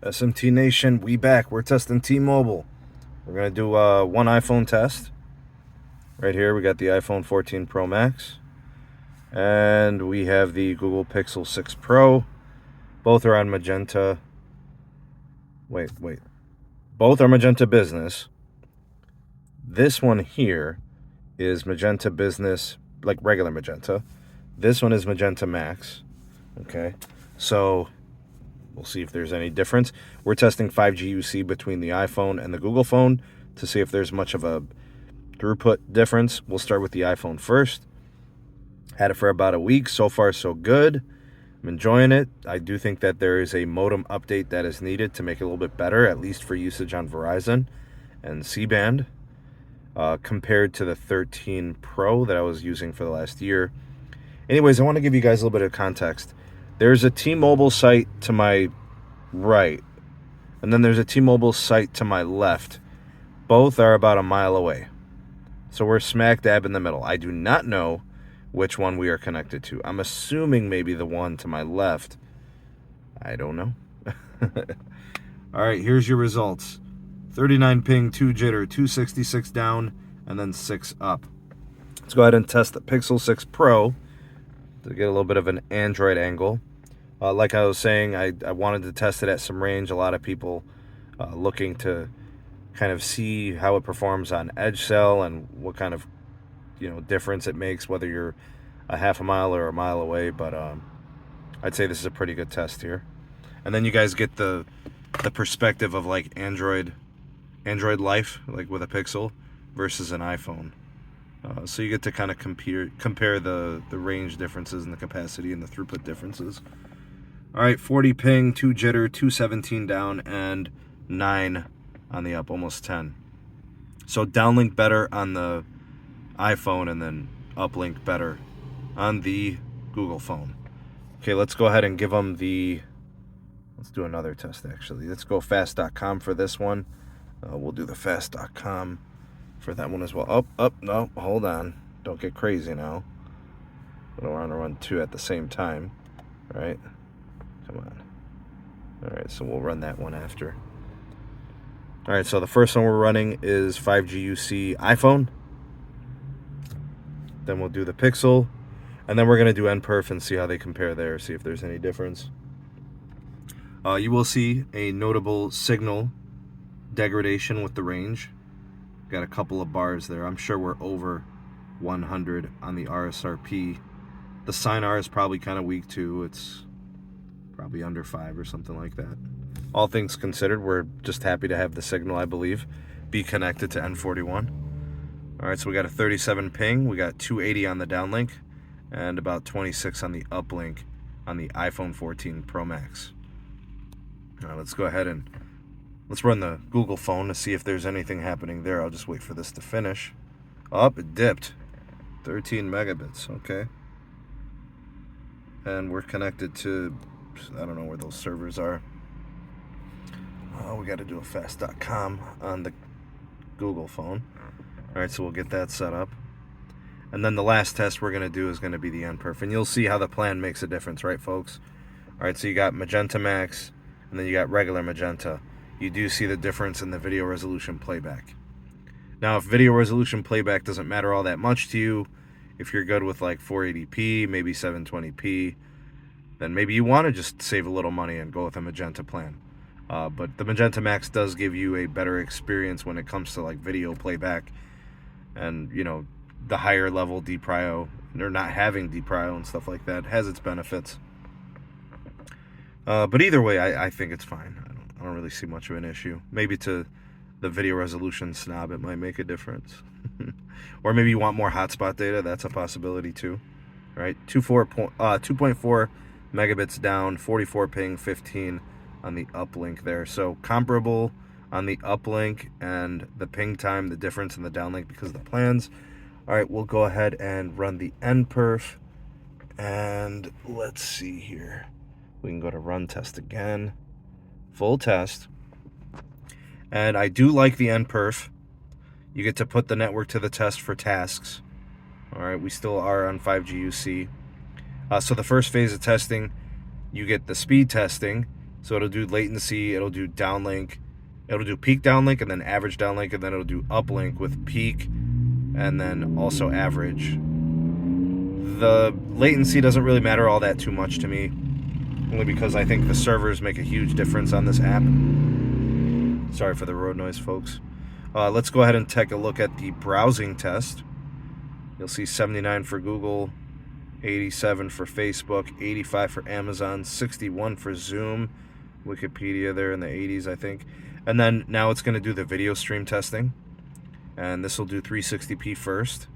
SMT Nation, we back. We're testing T-Mobile. We're going to do one iPhone test. Right here, we got the iPhone 14 Pro Max. And we have the Google Pixel 6 Pro. Both are on Magenta. Wait. Both are Magenta Business. This one here is Magenta Business, like regular Magenta. This one is Magenta Max. Okay, so we'll see if there's any difference. We're testing 5G UC between the iPhone and the Google phone to see if there's much of a throughput difference. We'll start with the iPhone first. Had it for about a week. So far, so good. I'm enjoying it. I do think that there is a modem update that is needed to make it a little bit better, at least for usage on Verizon and C-band, compared to the 13 Pro that I was using for the last year. Anyways, I want to give you guys a little bit of context. There's a T-Mobile site to my right, and then there's a T-Mobile site to my left. Both are about a mile away. So we're smack dab in the middle. I do not know which one we are connected to. I'm assuming maybe the one to my left. I don't know. All right, here's your results. 39 ping, 2 jitter, 266 down, and then 6 up. Let's go ahead and test the Pixel 6 Pro to get a little bit of an Android angle. Like I was saying, I wanted to test it at some range. A lot of people looking to kind of see how it performs on edge cell and what kind of difference it makes, whether you're a half a mile or a mile away. But I'd say this is a pretty good test here. And then you guys get the perspective of like Android life, like with a Pixel versus an iPhone. So you get to kind of compare the range differences and the capacity and the throughput differences. All right, 40 ping, 2 jitter, 217 down, and 9 on the up, almost 10. So downlink better on the iPhone, and then uplink better on the Google phone. Okay, let's go ahead and give them let's do another test actually. Let's go fast.com for this one. We'll do the fast.com for that one as well. No, hold on. Don't get crazy now. I don't want to run two at the same time, right? Come on. All right, so we'll run that one after. All right, so the first one we're running is 5G UC iPhone. Then we'll do the Pixel, and then we're going to do NPerf and see how they compare there, see if there's any difference. You will see a notable signal degradation with the range. Got a couple of bars there. I'm sure we're over 100 on the RSRP. The SINR is probably kind of weak too. It's probably under 5 or something like that. All things considered, we're just happy to have the signal, I believe, be connected to N41. All right, so we got a 37 ping. We got 280 on the downlink and about 26 on the uplink on the iPhone 14 Pro Max. All right, let's go ahead and let's run the Google phone to see if there's anything happening there. I'll just wait for this to finish. It dipped. 13 megabits, okay. And we're connected to, I don't know where those servers are. We got to do a fast.com on the Google phone. All right, so we'll get that set up. And then the last test we're going to do is going to be the NPerf. And you'll see how the plan makes a difference, right, folks? All right, so you got Magenta Max, and then you got regular Magenta. You do see the difference in the video resolution playback. Now, if video resolution playback doesn't matter all that much to you, if you're good with like 480p, maybe 720p, then maybe you want to just save a little money and go with a Magenta plan. But the Magenta Max does give you a better experience when it comes to like video playback and, the higher level dPRIO, or not having dPRIO and stuff like that has its benefits. But either way, I think it's fine. I don't really see much of an issue. Maybe to the video resolution snob, it might make a difference. Or maybe you want more hotspot data. That's a possibility too, right? 2.4 megabits down, 44 ping, 15 on the uplink there. So comparable on the uplink and the ping time, the difference in the downlink because of the plans. All right, we'll go ahead and run the NPerf. And let's see here. We can go to run test again. Full test. And I do like the NPerf. You get to put the network to the test for tasks. All right, we still are on 5G UC. So the first phase of testing, you get the speed testing. So it'll do latency, it'll do downlink, it'll do peak downlink, and then average downlink, and then it'll do uplink with peak, and then also average. The latency doesn't really matter all that too much to me, only because I think the servers make a huge difference on this app. Sorry for the road noise, folks. Let's go ahead and take a look at the browsing test. You'll see 79 for Google, 87 for Facebook, 85 for Amazon, 61 for Zoom, Wikipedia there in the 80s, I think. And then now it's going to do the video stream testing. And this will do 360p first.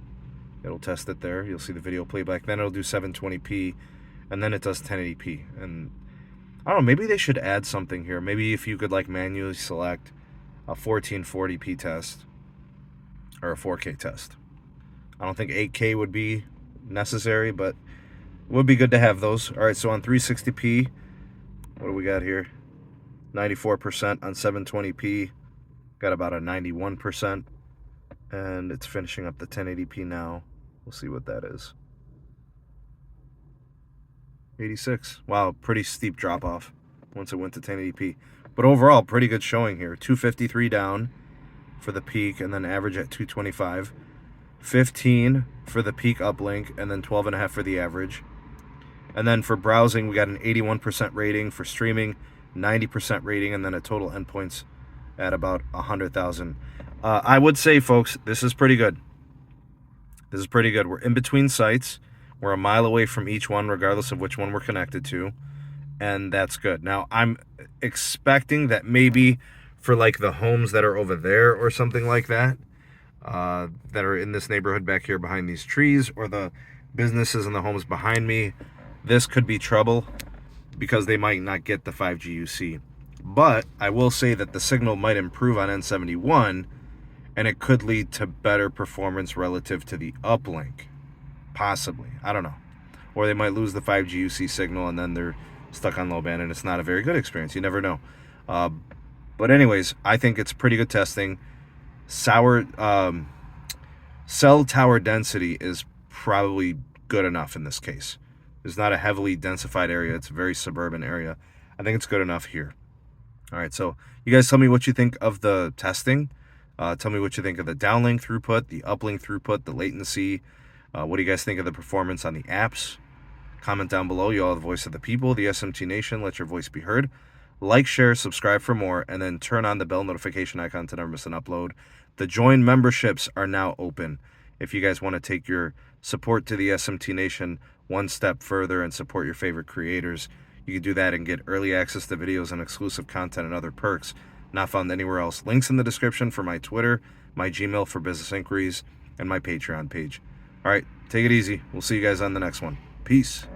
It'll test it there. You'll see the video playback. Then it'll do 720p. And then it does 1080p. And I don't know, maybe they should add something here. Maybe if you could like manually select a 1440p test or a 4K test. I don't think 8K would be necessary, but it would be good to have those. All right, so on 360p, what do we got here? 94%. On 720p, got about a 91%. And it's finishing up the 1080p now. We'll see what that is. 86. Wow, pretty steep drop off once it went to 1080p. But overall, pretty good showing here. 253 down for the peak, and then average at 225. 15 for the peak uplink, and then 12.5 for the average. And then for browsing, we got an 81% rating. For streaming, 90% rating, and then a total endpoints at about 100,000. I would say, folks, this is pretty good. This is pretty good. We're in between sites. We're a mile away from each one, regardless of which one we're connected to. And that's good. Now, I'm expecting that maybe for like the homes that are over there or something like that, that are in this neighborhood back here behind these trees, or the businesses and the homes behind me, this could be trouble because they might not get the 5G UC. But I will say that the signal might improve on N71, and it could lead to better performance relative to the uplink. Possibly. I don't know. Or they might lose the 5G UC signal and then they're stuck on low band and it's not a very good experience. You never know. But anyways, I think it's pretty good testing. Cell tower density is probably good enough in this case. It's not a heavily densified area. It's a very suburban area. I think it's good enough here. All right, so you guys tell me what you think of the testing. Tell me what you think of the downlink throughput, the uplink throughput, the latency. What do you guys think of the performance on the apps? Comment down below. You all are the voice of the people, the SMT Nation. Let your voice be heard. Like, share, subscribe for more, and then turn on the bell notification icon to never miss an upload. The join memberships are now open. If you guys want to take your support to the SMT Nation one step further and support your favorite creators, you can do that and get early access to videos and exclusive content and other perks not found anywhere else. Links in the description for my Twitter, my Gmail for business inquiries, and my Patreon page. All right, take it easy. We'll see you guys on the next one. Peace.